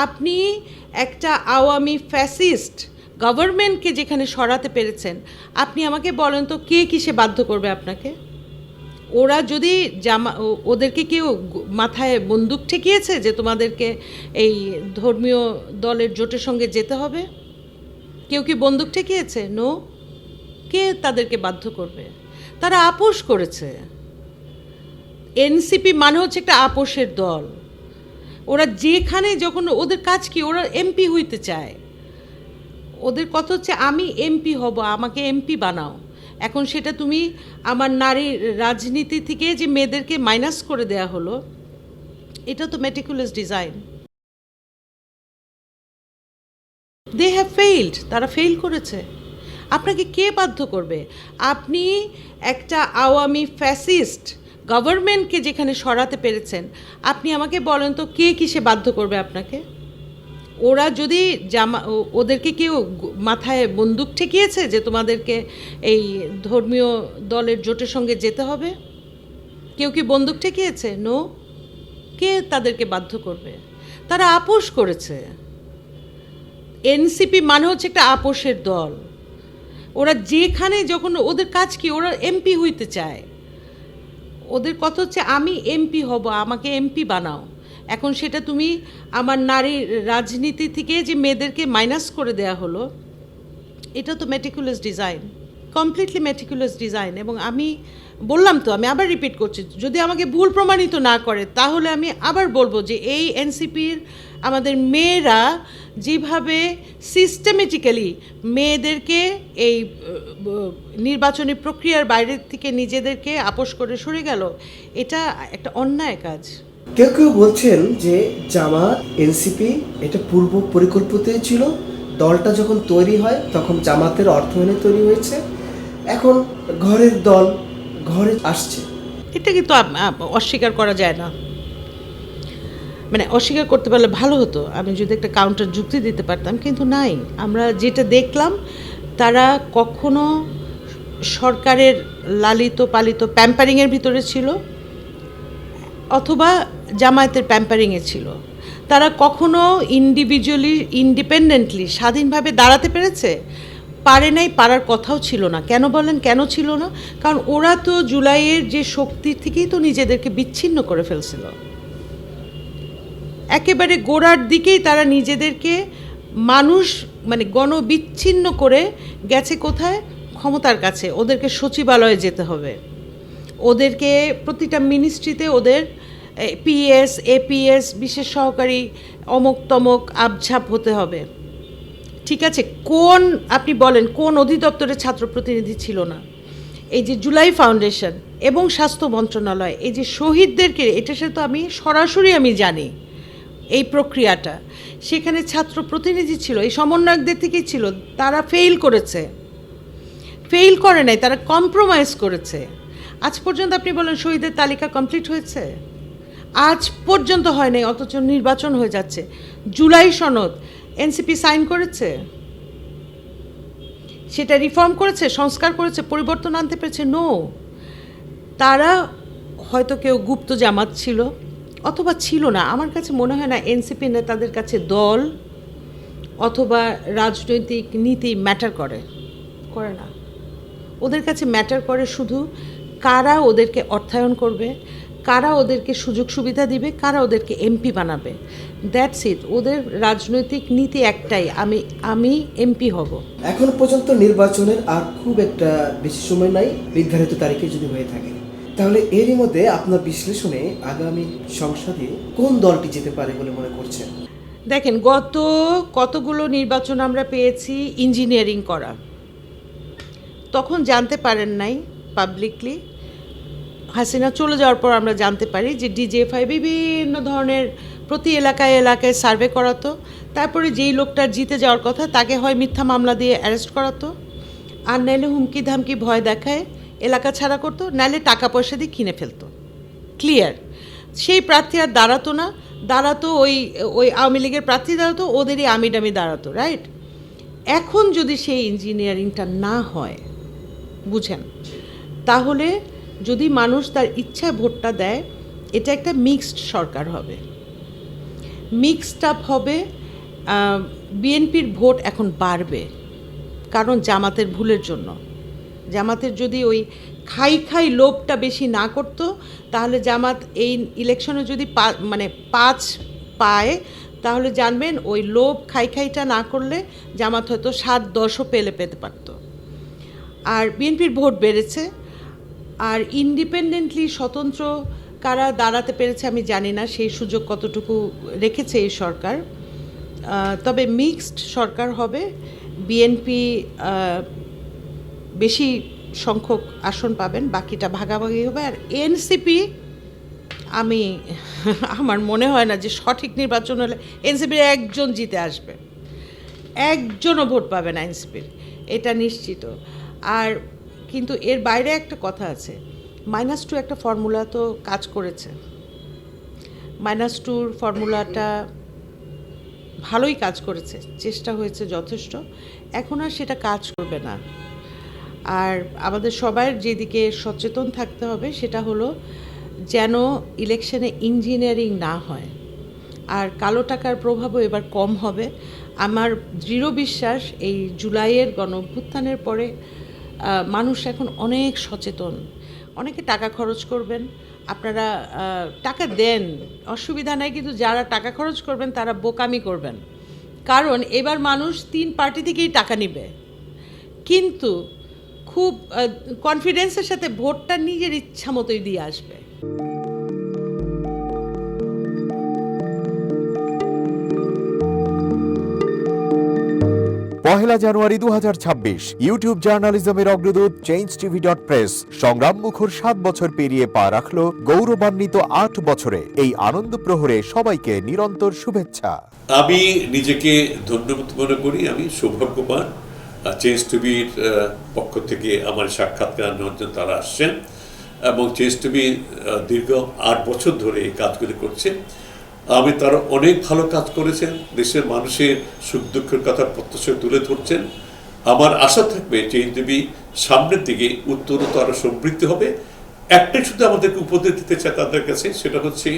আপনি একটা আওয়ামী ফ্যাসিস্ট গভর্নমেন্টকে যেখানে সরাতে পেরেছেন, আপনি আমাকে বলেন তো কে কিসে বাধ্য করবে আপনাকে? ওরা যদি ওদেরকে কেউ মাথায় বন্দুক ঠেকিয়েছে যে তোমাদেরকে এই ধর্মীয় দলের জোটের সঙ্গে যেতে হবে? কেউ কি বন্দুক ঠেকিয়েছে? নো। কে তাদেরকে বাধ্য করবে? তারা আপোষ করেছে। এনসিপি মানে হচ্ছে একটা আপোষের দল। ওরা যেখানে যখন ওদের কাজ কি, ওরা এমপি হইতে চায়। ওদের কথা হচ্ছে আমি এমপি হব, আমাকে এমপি বানাও। এখন সেটা তুমি আমার নারীর রাজনীতি থেকে যে মেয়েদেরকে মাইনাস করে দেয়া হলো, এটা তো meticulous design. They have failed, তারা ফেইল করেছে। আপনাকে কে বাধ্য করবে? আপনি একটা আওয়ামী ফ্যাসিস্ট গভর্নমেন্টকে যেখানে সরাতে পেরেছেন, আপনি আমাকে বলেন তো কে কিসে বাধ্য করবে আপনাকে? ওরা যদি ওদেরকে কেউ মাথায় বন্দুক ঠেকিয়েছে যে তোমাদেরকে এই ধর্মীয় দলের জোটের সঙ্গে যেতে হবে? কেউ কি বন্দুক ঠেকিয়েছে? নো। কে তাদেরকে বাধ্য করবে? তারা আপোষ করেছে। এনসিপি মানে হচ্ছে একটা আপোষের দল। ওরা যেখানে যখন ওদের কাজ কি, ওরা এমপি হইতে চায়। ওদের কথা হচ্ছে আমি এমপি হব, আমাকে এমপি বানাও। এখন সেটা তুমি আমার নারীর রাজনীতি থেকে যে মেয়েদেরকে মাইনাস করে দেয়া হলো, এটা তো meticulous design, completely meticulous design. এবং আমি বললাম তো, আমি আবার রিপিট করছি, যদি আমাকে ভুল প্রমাণিত না করে তাহলে আমি আবার বলবো যে এই এনসিপির আমাদের মেয়েরা যেভাবে সিস্টেমেটিক্যালি মেয়েদেরকে এই নির্বাচনী প্রক্রিয়ার বাইরে থেকে নিজেদেরকে আপোষ করে সরে গেল, এটা একটা অন্যায় কাজ। কেউ কেউ বলছেন যে জামাত এনসিপি এটা পূর্ব পরিকল্পিত ছিল। দলটা যখন তৈরি হয় তখন জামাতের অর্থায়নে তৈরি হয়েছে, এখন ঘরের দল ঘরে আসছে। এটা কিন্তু অস্বীকার করা যায় না। মানে অস্বীকার করতে পারলে ভালো হতো, আমি যদি একটা কাউন্টার যুক্তি দিতে পারতাম, কিন্তু নাই। আমরা যেটা দেখলাম, তারা কখনো সরকারের লালিত পালিত প্যাম্পারিংয়ের ভিতরে ছিল অথবা জামায়াতের প্যাম্পারিংয়ে ছিল। তারা কখনো ইন্ডিভিজুয়ালি ইন্ডিপেন্ডেন্টলি স্বাধীনভাবে দাঁড়াতে পেরেছে? পারে নাই, পারার কথাও ছিল না। কেন বলেন কেন ছিল না? কারণ ওরা তো জুলাইয়ের যে শক্তির থেকেই তো নিজেদেরকে বিচ্ছিন্ন করে ফেলছিল। একেবারে গোড়ার দিকেই তারা নিজেদেরকে মানুষ মানে গণবিচ্ছিন্ন করে গেছে কোথায়? ক্ষমতার কাছে। ওদেরকে সচিবালয়ে যেতে হবে, ওদেরকে প্রতিটা মিনিস্ট্রিতে ওদের পিএস এপিএস বিশেষ সহকারী অমুক তমক আবঝাপ হতে হবে। ঠিক আছে, কোন আপনি বলেন কোন অধিদপ্তরের ছাত্র প্রতিনিধি ছিল না? এই যে জুলাই ফাউন্ডেশন এবং স্বাস্থ্য মন্ত্রণালয়, এই যে শহীদদেরকে, এটার সাথে তো আমি সরাসরি আমি জানি এই প্রক্রিয়াটা, সেখানে ছাত্র প্রতিনিধি ছিল, এই সমন্বয়কদের থেকেই ছিল। তারা ফেইল করেছে, ফেইল করে নাই, তারা কম্প্রোমাইজ করেছে। আজ পর্যন্ত আপনি বলেন শহীদের তালিকা কমপ্লিট হয়েছে? আজ পর্যন্ত হয় নাই, অথচ নির্বাচন হয়ে যাচ্ছে। জুলাই সনদ এনসিপি সাইন করেছে, সেটা রিফর্ম করেছে, সংস্কার করেছে, পরিবর্তন আনতে পেরেছে? নো। তারা হয়তো কেউ গুপ্ত জামাত ছিল অথবা ছিল না। আমার কাছে মনে হয় না এনসিপি নেতাদের কাছে দল অথবা রাজনৈতিক নীতি ম্যাটার করে না। ওদের কাছে ম্যাটার করে শুধু কারা ওদেরকে অর্থায়ন করবে, কারা ওদেরকে সুযোগ সুবিধা দিবে, কারা ওদেরকে এমপি বানাবে। That's it. ওদের রাজনৈতিক নীতি একটাই, আমি এমপি হব। এখন পর্যন্ত নির্বাচনের আর খুব একটা বেশি সময় নাই, নির্ধারিত তারিখে যদি হয়ে থাকে। তাহলে এরই মধ্যে আপনার বিশ্লেষণে আগামী সংসদে কোন দলটি যেতে পারে বলে মনে করছেন? দেখেন, কতগুলো নির্বাচন আমরা পেয়েছি ইঞ্জিনিয়ারিং করা, তখন জানতে পারেন নাই পাবলিকলি। হাসিনা চলে যাওয়ার পর আমরা জানতে পারি যে ডিজিএফআই বিভিন্ন ধরনের প্রতি এলাকায় এলাকায় সার্ভে করাতো, তারপরে যেই লোকটা জিতে যাওয়ার কথা তাকে হয় মিথ্যা মামলা দিয়ে অ্যারেস্ট করাতো, আর নাইলে হুমকি ধামকি ভয় দেখায় এলাকা ছাড়া করতো, নাইলে টাকা পয়সা দিয়ে কিনে ফেলতো। ক্লিয়ার। সেই প্রার্থী আর দাঁড়াতো না, দাঁড়াতো ওই আওয়ামী লীগের প্রার্থী দাঁড়াতো, ওদেরই আমিডামি দাঁড়াতো। রাইট? এখন যদি সেই ইঞ্জিনিয়ারিংটা না হয়, বুঝেন, তাহলে যদি মানুষ তার ইচ্ছায় ভোটটা দেয়, এটা একটা মিক্সড সরকার হবে। মিক্সড আপ হবে। বিএনপির ভোট এখন বাড়বে, কারণ জামাতের ভুলের জন্য। জামাতের যদি ওই খাই লোভটা বেশি না করতো, তাহলে জামাত এই ইলেকশনে যদি 5 পায়, তাহলে জানবেন ওই লোভ খাইটা না করলে জামাত হয়তো 7-10ও পেতে পারত। আর বিএনপির ভোট বেড়েছে। আর ইন্ডিপেন্ডেন্টলি স্বতন্ত্র কারা দাঁড়াতে পেরেছে আমি জানি না, সেই সুযোগ কতটুকু রেখেছে এই সরকার। তবে মিক্সড সরকার হবে। বিএনপি বেশি সংখ্যক আসন পাবেন, বাকিটা ভাগাভাগি হবে। আর এনসিপি, আমার মনে হয় না যে সঠিক নির্বাচন হলে এনসিপির একজন জিতে আসবে, একজনও ভোট পাবে না এনসিপির, এটা নিশ্চিত। আর কিন্তু এর বাইরে একটা কথা আছে, -2 একটা ফর্মুলা তো কাজ করেছে। -2 ফর্মুলাটা ভালোই কাজ করেছে, চেষ্টা হয়েছে যথেষ্ট। এখন আর সেটা কাজ করবে না। আর আমাদের সবার যেদিকে সচেতন থাকতে হবে সেটা হলো যেন ইলেকশনে ইঞ্জিনিয়ারিং না হয়। আর কালো টাকার প্রভাবও এবার কম হবে। আমার দৃঢ় বিশ্বাস এই জুলাইয়ের গণঅভ্যুত্থানের পরে মানুষ এখন অনেক সচেতন। অনেকে টাকা খরচ করবেন, আপনারা টাকা দেন, অসুবিধা নাই, কিন্তু যারা টাকা খরচ করবেন তারা বোকামি করবেন। কারণ এবার মানুষ 3 পার্টি থেকেই টাকা নেবে, কিন্তু খুব কনফিডেন্সের সাথে ভোটটা নিজের ইচ্ছা মতোই দিয়ে আসবে। পহেলা জানুয়ারি 2026 ইউটিউব জার্নালিজমের অগ্রদূত changeTV.press সংগ্রাম মুখর 7 বছর পেরিয়ে পা রাখলো গৌরবান্বিত 8 বছরে। এই আনন্দ প্রহরে সবাইকে নিরন্তর শুভেচ্ছা। আমি নিজেকে ধন্যবাদ মনে করি, আমি সৌভাগ্যবান। চেঞ্জ টিভির পক্ষ থেকে আমার সাক্ষাৎকার নেওয়ার জন্য তারা আসছেন, এবং চেঞ্জ টিভি দীর্ঘ 8 বছর ধরে এই কাজগুলি করছে। আমি তারা অনেক ভালো কাজ করেছেন, দেশের মানুষের সুখ দুঃখের কথা প্রত্যক্ষ তুলে ধরছেন। আমার আশা থাকবে চেঞ্জ টিভি সামনের দিকে উত্তরোত্তর আরও সমৃদ্ধ হবে। একটাই শুধু আমাদেরকে উপদেশ দিতে চায় তাদের কাছে, সেটা হচ্ছে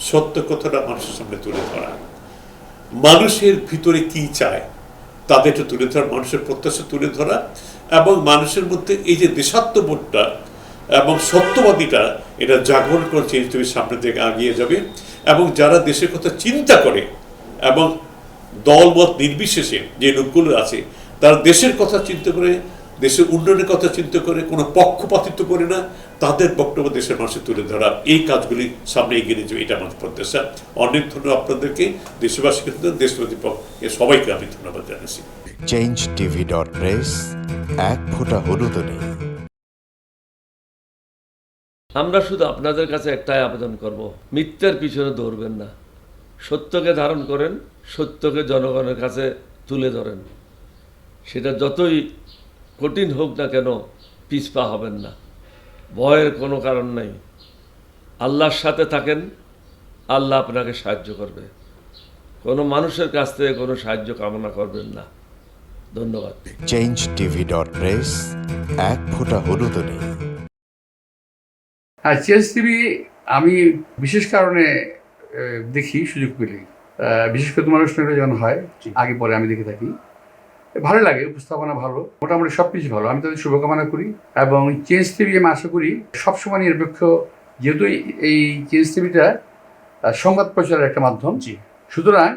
সত্য কথাটা মানুষের সামনে তুলে ধরা, মানুষের ভিতরে কি চায় তাদেরটা তুলে ধরা, মানুষের প্রত্যাশা তুলে ধরা, এবং মানুষের মধ্যে এই যে দেশাত্মবোধটা এবং সত্যবাদীটা, এটা জাগরণ করে চেঞ্জ টিভির সামনের দিকে এগিয়ে যাবে। এবং যারা দেশের কথা চিন্তা করে এবং দলমত নির্বিশেষে যে লোকগুলো আছে, তারা দেশের কথা চিন্তা করে, দেশের উন্নয়নের কথা চিন্তা করে, কোনো পক্ষপাতিত্ব করে না, তাদের বক্তব্য দেশের মানুষের তুলে ধরা, এই কাজগুলি সামনে এগিয়ে নিয়ে যাবে, এটা আমার প্রত্যাশা। অনেক ধন্যবাদ আপনাদেরকে, দেশবাসীকে, দেশবাসী সবাইকে আমি ধন্যবাদ জানাচ্ছি। changeTV.press এক ফোঁটা হলুদ নেই। আমরা শুধু আপনাদের কাছে একটাই আবেদন করব, মিথ্যার পিছনে দৌড়বেন না, সত্যকে ধারণ করেন, সত্যকে জনগণের কাছে তুলে ধরেন। সেটা যতই কঠিন হোক না কেন, পিছপা হবেন না, ভয়ের কোনো কারণ নাই। আল্লাহর সাথে থাকেন, আল্লাহ আপনাকে সাহায্য করবে। কোনো মানুষের কাছ থেকে কোনো সাহায্য কামনা করবেন না। ধন্যবাদ। changeTV.press এক ফোঁটা হলুদ নেই। হ্যাঁ, চেঞ্জ টিভি আমি বিশেষ কারণে দেখি সুযোগ পেলে, বিশেষ করে তোমার অনুষ্ঠানটা যখন হয় আগে পরে আমি দেখে থাকি, ভালো লাগে, উপস্থাপনা ভালো, মোটামুটি সব কিছু ভালো। আমি তাদের শুভকামনা করি, এবং চেঞ্জ টিভি আমি আশা করি সবসময় নিরপেক্ষ, যেহেতু এই চেঞ্জ টিভিটা সংবাদ প্রচারের একটা মাধ্যম, সুতরাং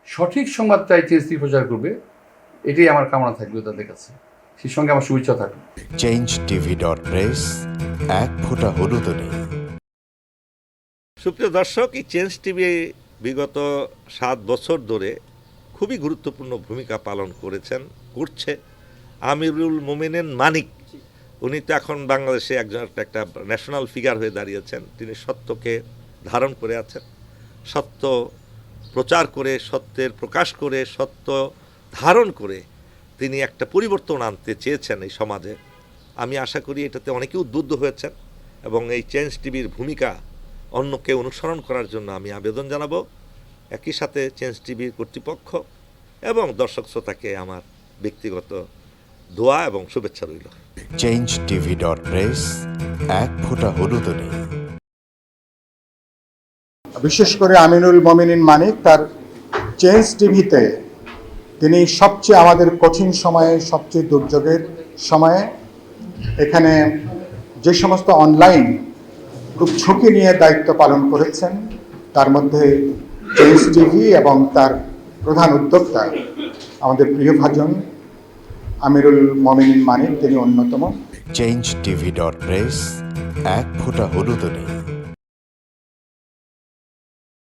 সঠিক সংবাদটাই চেঞ্জ টিভি প্রচার করবে, এটাই আমার কামনা থাকবে তাদের কাছে, সেই সঙ্গে আমার শুভেচ্ছা থাকবে। changeTV.press এক ফোঁটা হলুদ নেই। সুপ্রিয় দর্শক, এই চেঞ্জ টিভি বিগত 7 বছর ধরে খুবই গুরুত্বপূর্ণ ভূমিকা পালন করছে আমিরুল মোমিনিন মানিক। উনি তো এখন বাংলাদেশে একটা ন্যাশনাল ফিগার হয়ে দাঁড়িয়েছেন। তিনি সত্যকে ধারণ করে আছেন, সত্য প্রচার করে, সত্যের প্রকাশ করে, সত্য ধারণ করে তিনি একটা পরিবর্তন আনতে চেয়েছেন এই সমাজে। আমি আশা করি এটাতে অনেকে উদ্বুদ্ধ হয়েছেন, এবং এই চেঞ্জ টিভির ভূমিকা অন্যকে অনুসরণ করার জন্য আমি আবেদন জানাবো। একই সাথে চেঞ্জ টিভির কর্তৃপক্ষ এবং দর্শক শ্রোতাকে আমার ব্যক্তিগত দোয়া এবং শুভেচ্ছা রইল। changeTV.press এক ফোঁটা হলুদ নেই। বিশেষ করে আমিনুল মোমিনিন মানিক তার চেঞ্জ টিভিতে তিনি সবচেয়ে আমাদের কঠিন সময়ে, সবচেয়ে দুর্যোগের সময়ে এখানে যে সমস্ত অনলাইন খুব ঝুঁকি নিয়ে দায়িত্ব পালন করেছেন, তার মধ্যে চেঞ্জ টিভি এবং তার প্রধান উদ্যোক্তা আমাদের প্রিয়ভাজন আমিরুল মোমিনিন মানিক, তিনি অন্যতম। changeTV.press, এক ফোঁটা হলুদ নেই।